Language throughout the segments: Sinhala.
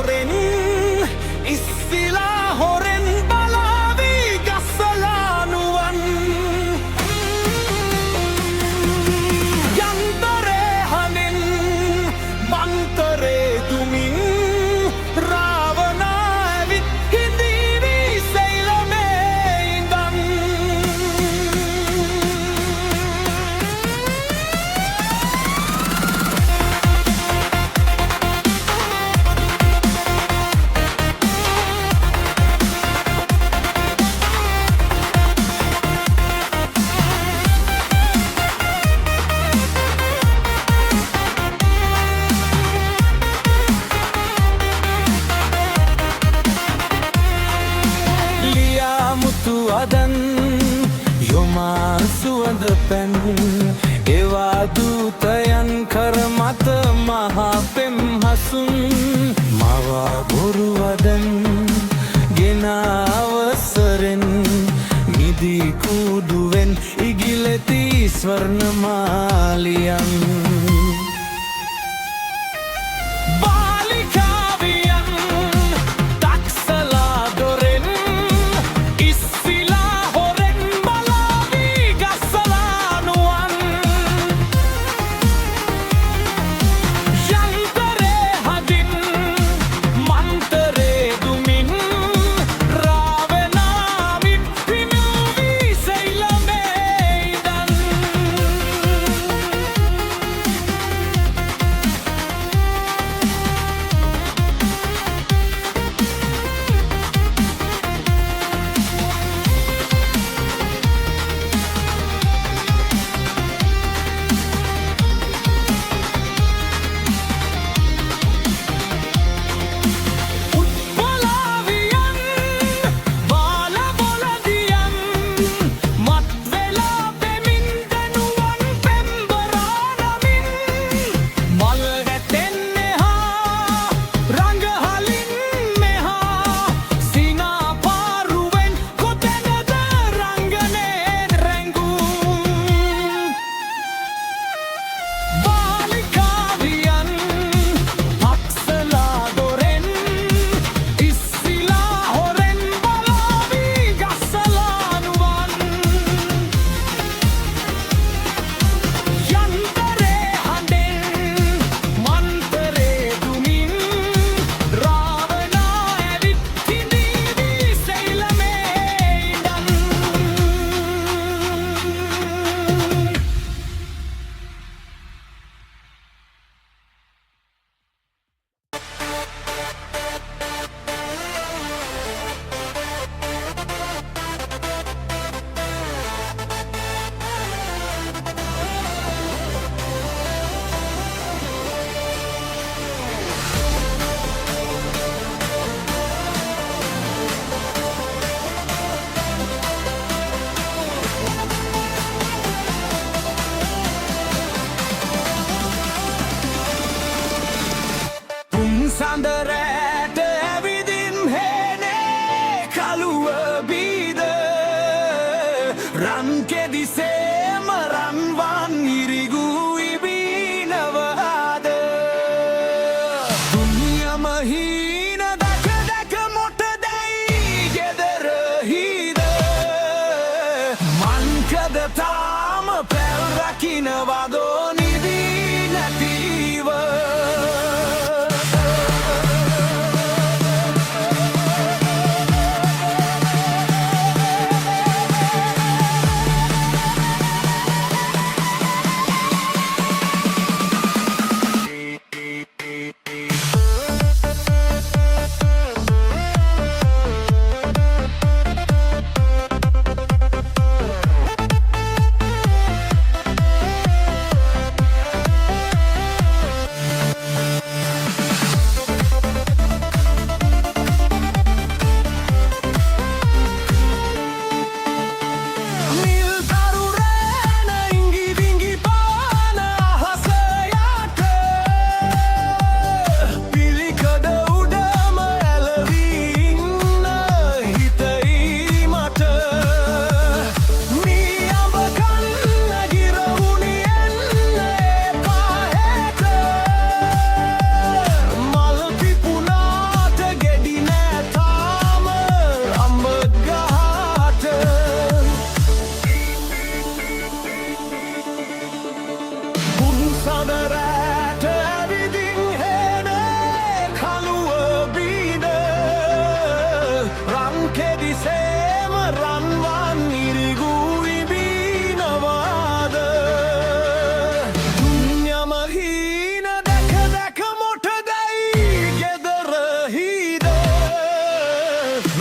දොරෙන් ඉස්සිලා හොරෙන් බලාවී ගස්සලානුවන් යන්තරේ හනින් මන්තරේ දුමින් රාවනා ඇවිත් හිඳීවී සෙයිලමේ ඉඳන් මුතු අදන් යොමා සුවඳ පැන් එවා දූතයන් කර මත මහා පෙම් හසුන් මවා බොරු වදන් ගෙන අවසරෙන් මිදී කූඩුවෙන් ඉගිලෙති ස්වර්ණමාලියන්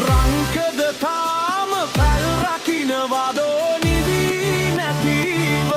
රංකද තාම පැල් රකින්නවදෝ නිවී නැතිව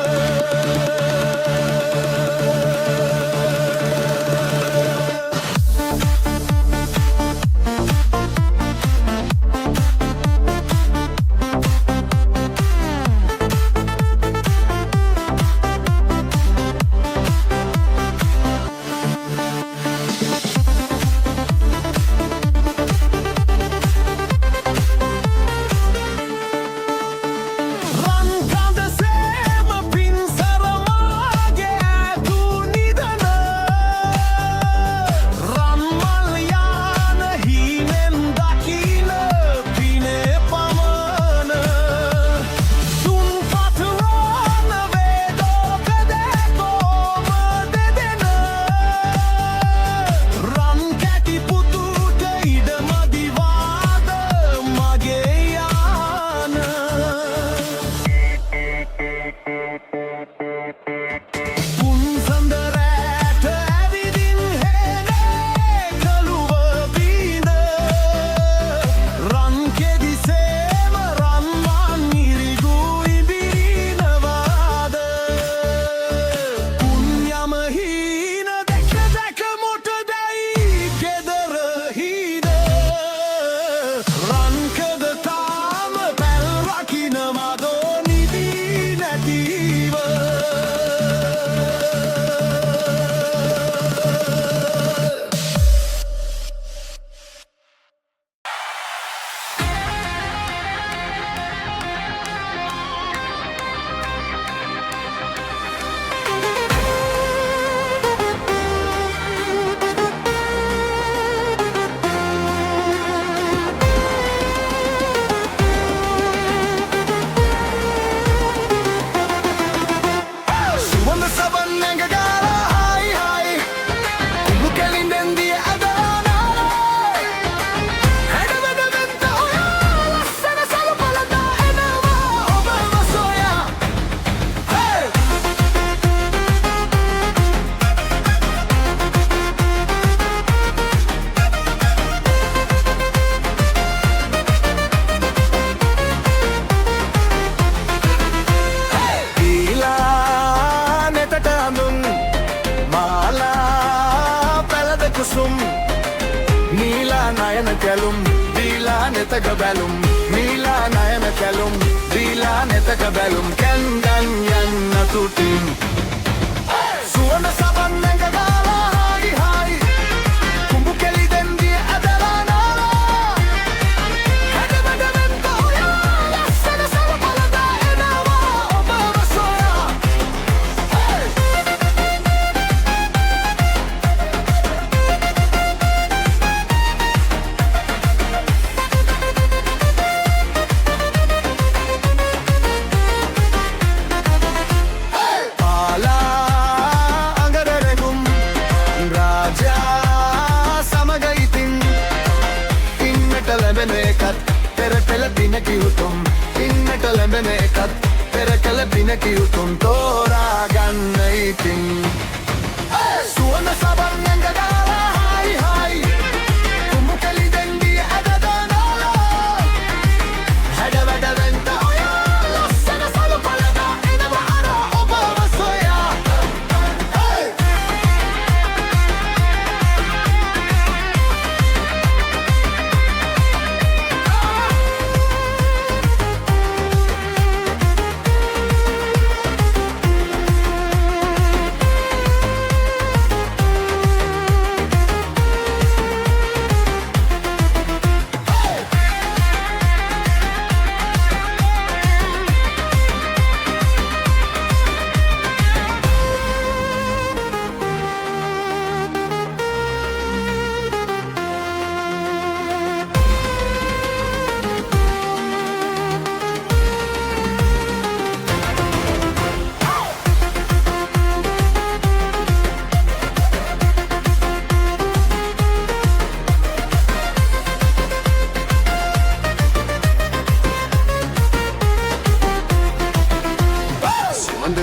කැලුම් දීලා නෙතක බැලුම් මීලා නයන කැලුම් දීලා නෙතක බැලුම් කැන්දන් යන්න තුටින් සුවඳ සබන් නැඟ ගාලා හායි හායි කුඹු කෙලි දෙන්දිය ඇදලා නාලා හැඩවැඩ වෙන්න ඔයා ලස්සන සලපලදා එනවා ඔබව සොයා ඉන්නට ලැබෙන එකත් පෙර කළ පිනකි උතුම් තෝරා ගන්න ඉතින් සුවඳ සබන් නැඟ ගාලා හායි හායි කුඹු කෙලි දෙන්දිය ඇදලා නාලා හැඩවැඩ වෙන්න ඔයා ලස්සන සලපලදා එනවා අර ඔබව සොයා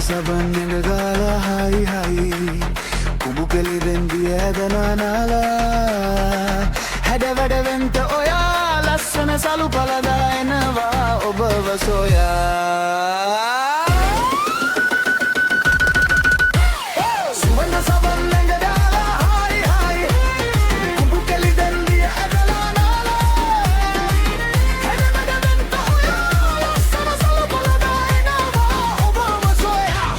සබන් නැඟ ගාලා හායි හායි කුඹු කෙලි දෙන්දිය ඇදලා නාලා හැඩවැඩ වෙන්න ඔයා ලස්සන ලස්සන සලු පළදා එනවා ඔබව සොයා සුවඳ සවන් නැඟ දාලා හායි හායි කුඹු කෙලි දැන්දිය ඇදලා නාලා හැඩමැඩ වෙන්ත ඔයා ලස්සන සලු පළදා එනවා ඔබව සොයා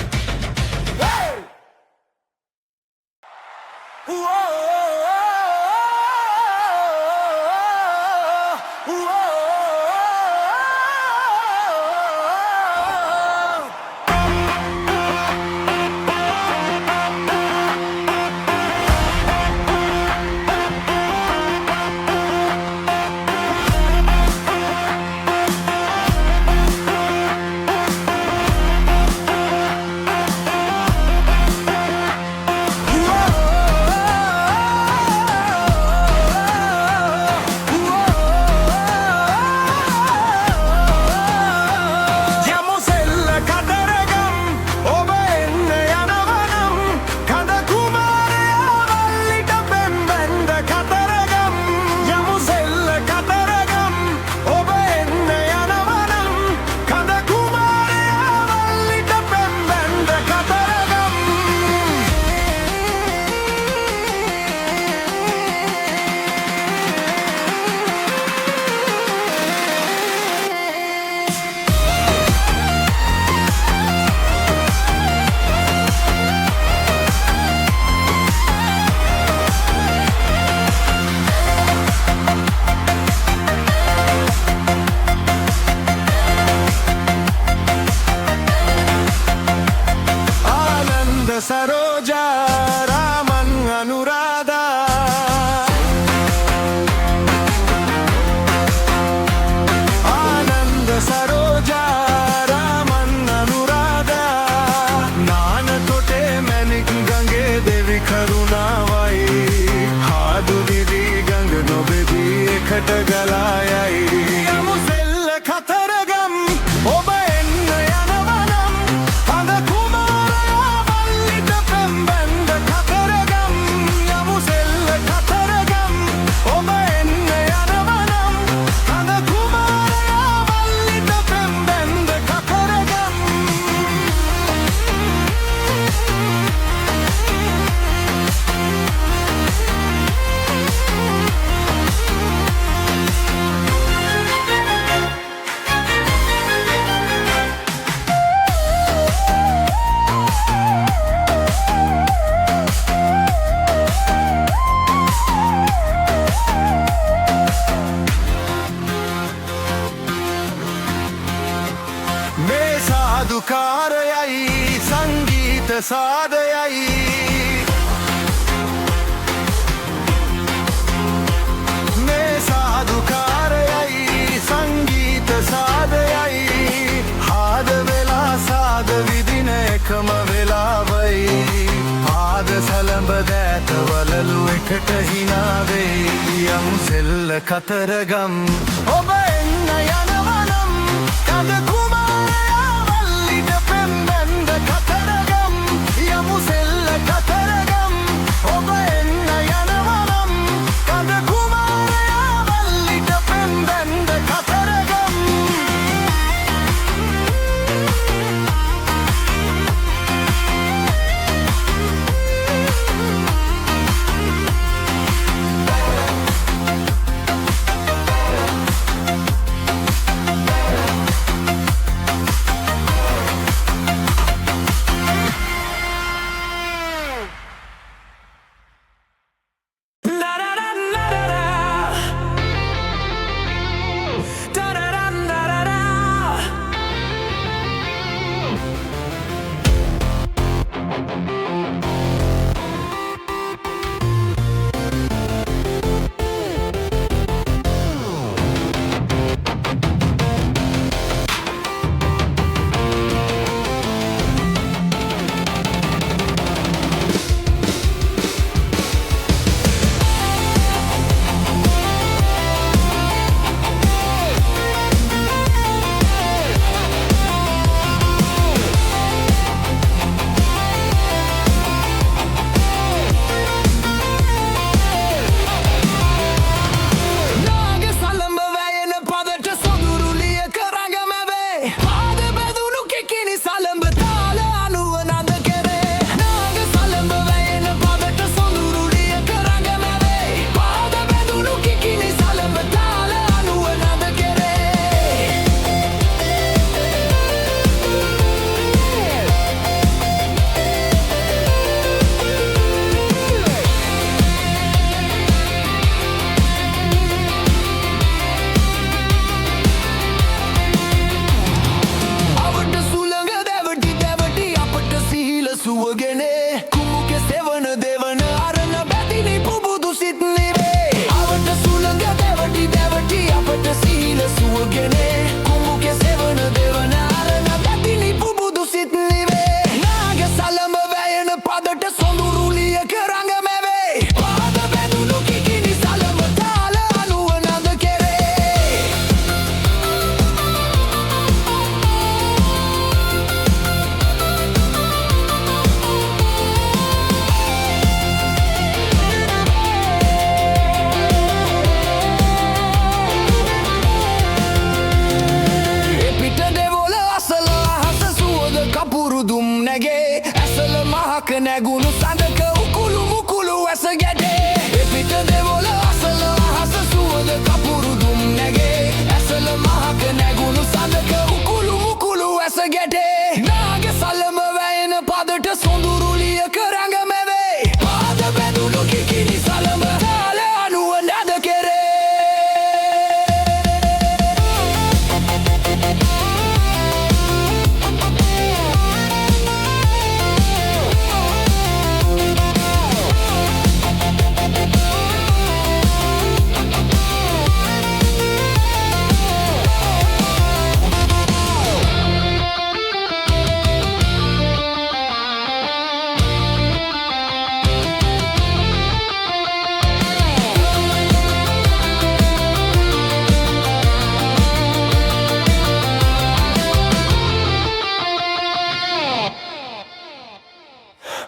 सरोजा रामन अनुराधा आनंद सरोजा रामन अनुराधा नान तोटे मैनिक गंगे देवी करुणावाई हादु दिदी गंग नोबेदी एකට गलायයි යමුසෙල්ල කතරගම් ඔබ එන්න යනවනම් අද කුමාරයා වල්ලිට පෙම්බැන්ද කතරගම් යමුසෙල්ල කතරගම් ඔබ එන්න යනවනම් අද කුමාරයා වල්ලිට පෙම්බැන්ද කතරගම් මේ සාදුකාරයයි සංගීත සාදයයි මේ සාදුකාරයයි සංගීත සාදයයි හාද වෙලා සාද විදින එකම වෙලාවයි පාද සලඹ දෑත වලලු එකට හිනාවෙයි යමුසෙල්ල කතරගම් ඔබ එන්න යනවනම් කඳ කුමාරයා වල්ලිට පෙම්බැන්ද කතරගම් යමුසෙල්ල කතරගම් ඔබ එන්න යනවනම් කඳ කුමාරයා වල්ලිට පෙම්බැන්ද කතරගම් මහක නැගුණු සඳක උකුළු මුකුළු ඇස ගැටේ එපිට දෙවොල අසල අහස සුවඳ කපුරු දුම් නැගේ ඇසල මහක නැගුණු සඳක උකුළු මුකුළු ඇස ගැටේ නාග සලම වැයෙන පදට සොඳුරුලිය කරඟ මැවේ පාද බැඳුණු කිකිනි සලම තාල අනුව නැද කෙරේ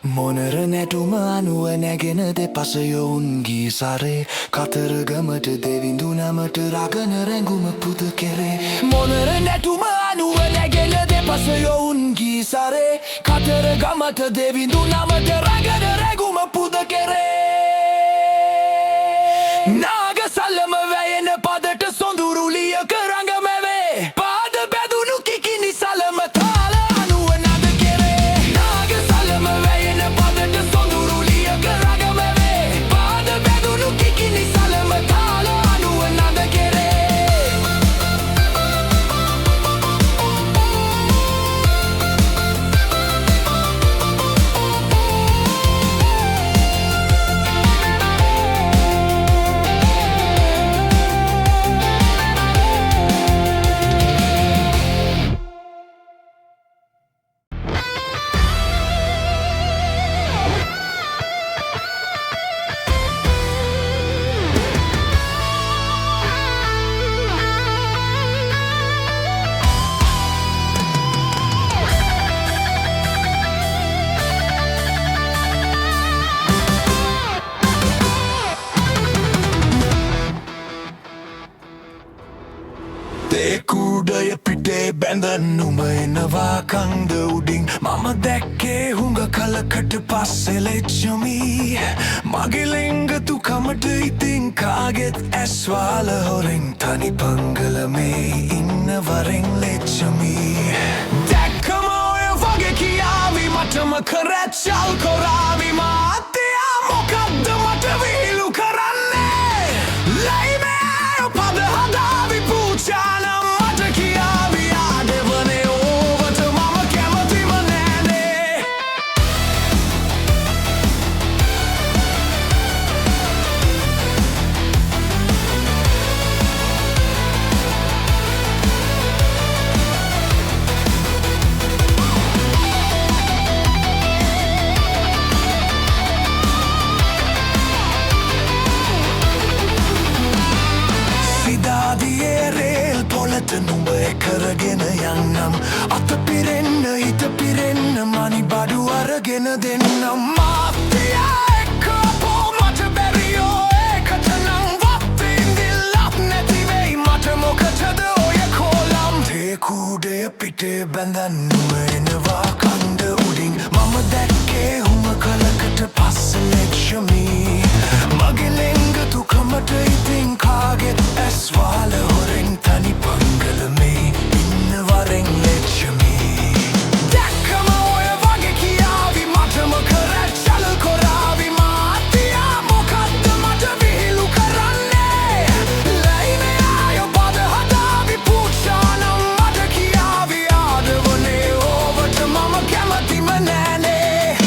මොනර නැටුම අනුව නැගෙන දෙපස යොවුන්ගේ සරේ කතරගමට දෙවිඳු නමට රගන රැඟුම පුද කෙරේ මොනර නැටුම අනුව නැගෙන දෙපස යොවුන්ගේ සරේ කතරගමට දෙවිඳු නමට රගන රැඟුම පුද කෙරේ නාග සල්ලම වැයෙන පදට සොඳුරුලිය කරඟ මැවේ පාද බැඳුණු කිකිනි සලම තාල අනුව නද කෙරේ නාග සල්ලම වැයෙන පදට සොඳුරුලිය කරඟ මැවේ පාද බැඳුණු කිකිනි සලම තාල අනුව නද කෙරේ කුඩය පිටේ බැඳනුම එනවා කන්ද උඩින් මම දැක්කේ හුඟ කලකට පස්සෙ ලෙච්චමි මගේ ලෙංගතු කමට ඉතින් කාගෙත් ඇස්වාල හොරෙන් තනි පංගල මේ ඉන්න වරෙන් ලෙච්චමි දැක්කම ඔය වගේ කියාවි මටම කරච්චල් කොරාවි මාත්‍යයා මොකක්ද මට විහිළු කරන්නේ ලයිමෑය පද හදාවි පූචාන නුඹ කරගෙන යන්නම් අත පිරෙන්න හිත පිරෙන්න මනි බඩු අරගෙන දෙන්නම් මාත්‍යයා එක්ක පෝ මට බැරියෝ ඒකට නම් වත්තින්දිල්ලක් නැතිවෙයි මට මොකටද ඔය කෝලම් තේ කුඩය පිටේ බැඳන්නුම එනවා කන්ද උඩින් මම දැක්කේ හුම කලකට පස්ස ලෙක්ෂමි මගේ ලෙංගතු කමට ඉතින් කාගෙත් ඇස්වාල හොරෙන් තනි පංගල මේ ඉන්න වරෙන් ලෙච්චමි දැක්කම ඔය වගේ කියාවි මටම කරච්චල කොරාවි මාත්‍යයා මොකක්ද මට විහිළු කරන්නේ ලයිමයාය පද හදාවි පූචානම් මට කියාවි ආදවනේ ඕවට මම කැමතිම නෑනේ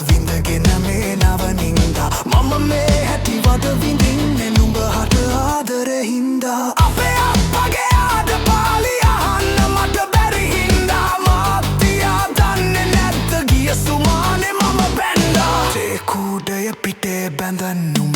විඳගෙන මේ නවනින්දා මම මේ හැටි වද විඳින්නේ නුඹ හට ආදරෙ හින්දා අපේ අප්පගේ ආද පාලි අහන්න මට බැරි හින්දා මාත්‍යයා දන්නේ නැද්ද ගිය සුමානේ මම බැන්දා තේ කුඩය පිටේ බැඳ නුඹ